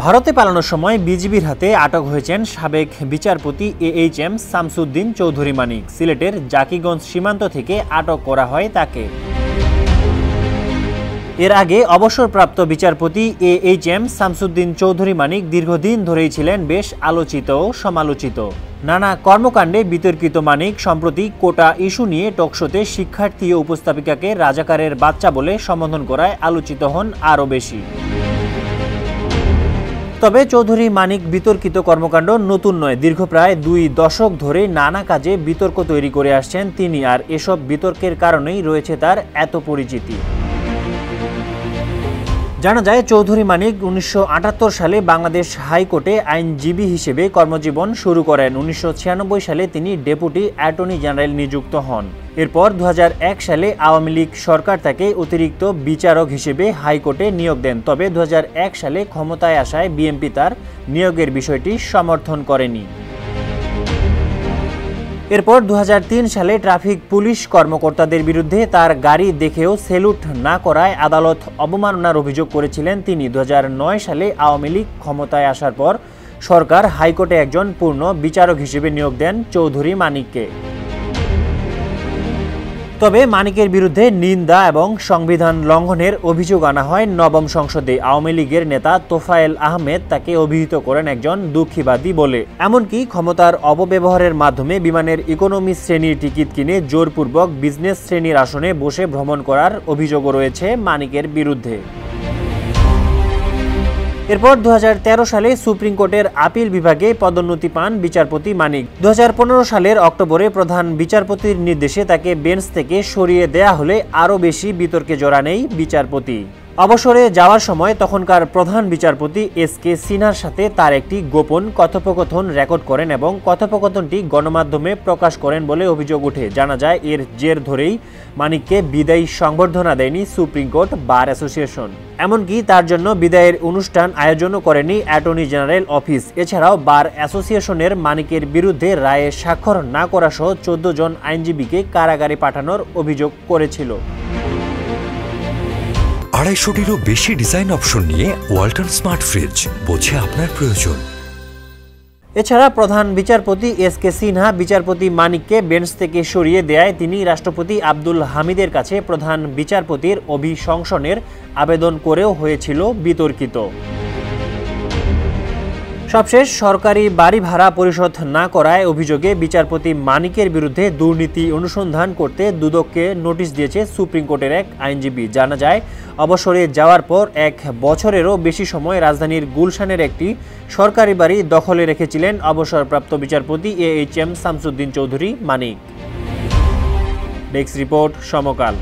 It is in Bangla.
ভারতে পালানোর সময় বিজিবির হাতে আটক হয়েছেন সাবেক বিচারপতি AHM শামসুদ্দিন চৌধুরী মানিক। সিলেটের জাকিগঞ্জ সীমান্ত থেকে আটক করা হয় তাকে। এর আগে অবসরপ্রাপ্ত বিচারপতি AHM শামসুদ্দিন চৌধুরী মানিক দীর্ঘদিন ধরেই ছিলেন বেশ আলোচিত ও সমালোচিত। নানা কর্মকাণ্ডে বিতর্কিত মানিক সম্প্রতি কোটা ইস্যু নিয়ে টকশোতে শিক্ষার্থী ও উপস্থাপিকাকে রাজাকারের বাচ্চা বলে সম্বোধন করায় আলোচিত হন আরও বেশি। তবে চৌধুরী মানিক বিতর্কিত কর্মকাণ্ড নতুন নয়। দীর্ঘ প্রায় 2 দশক ধরে নানা কাজে বিতর্ক তৈরি করে আসছেন তিনি, আর এসব বিতর্কের কারণেই রয়েছে তার এত পরিচিতি। জানা যায়, চৌধুরী মানিক 1978 সালে বাংলাদেশ হাইকোর্টে আইনজীবী হিসেবে কর্মজীবন শুরু করেন। 1996 সালে তিনি ডেপুটি অ্যাটর্নি জেনারেল নিযুক্ত হন। এরপর 2001 সালে আওয়ামী লীগ সরকার তাকে অতিরিক্ত বিচারক হিসেবে হাইকোর্টে নিয়োগ দেন। তবে 2001 সালে ক্ষমতায় আসায় বিএনপি তার নিয়োগের বিষয়টি সমর্থন করেনি। এরপর 2003 সালে ট্রাফিক পুলিশ কর্মকর্তাদের বিরুদ্ধে তার গাড়ি দেখেও সেলুট না করায় আদালত অবমাননার অভিযোগ করেছিলেন তিনি। 2009 সালে আওয়ামী লীগ ক্ষমতায় আসার পর সরকার হাইকোর্টে একজন পূর্ণ বিচারক হিসেবে নিয়োগ দেন চৌধুরী মানিককে। তবে মানিকের বিরুদ্ধে নিন্দা এবং সংবিধান লঙ্ঘনের অভিযোগ আনা হয় নবম সংসদে। আওয়ামী লীগের নেতা তোফায়েল আহমেদ তাকে অভিহিত করেন একজন দুঃখীবাদী বলে। এমনকি ক্ষমতার অপব্যবহারের মাধ্যমে বিমানের ইকোনমি শ্রেণীর টিকিট কিনে জোরপূর্বক বিজনেস শ্রেণীর আসনে বসে ভ্রমণ করার অভিযোগও রয়েছে মানিকের বিরুদ্ধে। এরপর 2013 সালে সুপ্রিম কোর্টের আপিল বিভাগে পদোন্নতি পান বিচারপতি মানিক। 2015 সালের অক্টোবরে প্রধান বিচারপতির নির্দেশে তাকে বেঞ্চ থেকে সরিয়ে দেয়া হলে আরও বেশি বিতর্কে জড়ান এই বিচারপতি। অবসরে যাওয়ার সময় তখনকার প্রধান বিচারপতি SK সিনহার সাথে তার একটি গোপন কথোপকথন রেকর্ড করেন এবং কথোপকথনটি গণমাধ্যমে প্রকাশ করেন বলে অভিযোগ ওঠে। জানা যায়, এর জের ধরেই মানিককে বিদায়ী সংবর্ধনা দেয়নি সুপ্রিম কোর্ট বার অ্যাসোসিয়েশন। এমনকি তার জন্য বিদায়ের অনুষ্ঠান আয়োজনও করেনি অ্যাটর্নি জেনারেল অফিস। এছাড়াও বার অ্যাসোসিয়েশনের মানিকের বিরুদ্ধে রায়ে স্বাক্ষর না করা সহ 14 জন আইনজীবীকে কারাগারে পাঠানোর অভিযোগ করেছিল। 250-টিরও বেশি ডিজাইন অপশন নিয়ে ওয়ালটন স্মার্ট ফ্রিজ, বোঝে আপনার প্রয়োজন। এছাড়া প্রধান বিচারপতি SK সিনহা বিচারপতি মানিককে বেঞ্চ থেকে সরিয়ে দেয় তিনি রাষ্ট্রপতি আব্দুল হামিদের কাছে প্রধান বিচারপতির অভিশংসনের আবেদন করেও হয়েছিল বিতর্কিত। সবশেষ সরকারি বাড়ি ভাড়া পরিশোধ না করায় অভিযোগে বিচারপতি মানিকের বিরুদ্ধে দুর্নীতি অনুসন্ধান করতে দুদককে নোটিশ দিয়েছে সুপ্রিম কোর্টের এক আইনজীবী। জানা যায়, অবসরে যাওয়ার পর 1 বছরেরও বেশি সময় রাজধানীর গুলশানের একটি সরকারি বাড়ি দখলে রেখেছিলেন অবসরপ্রাপ্ত বিচারপতি AHM শামসুদ্দিন চৌধুরী মানিক। ডেস্ক রিপোর্ট, সমকাল।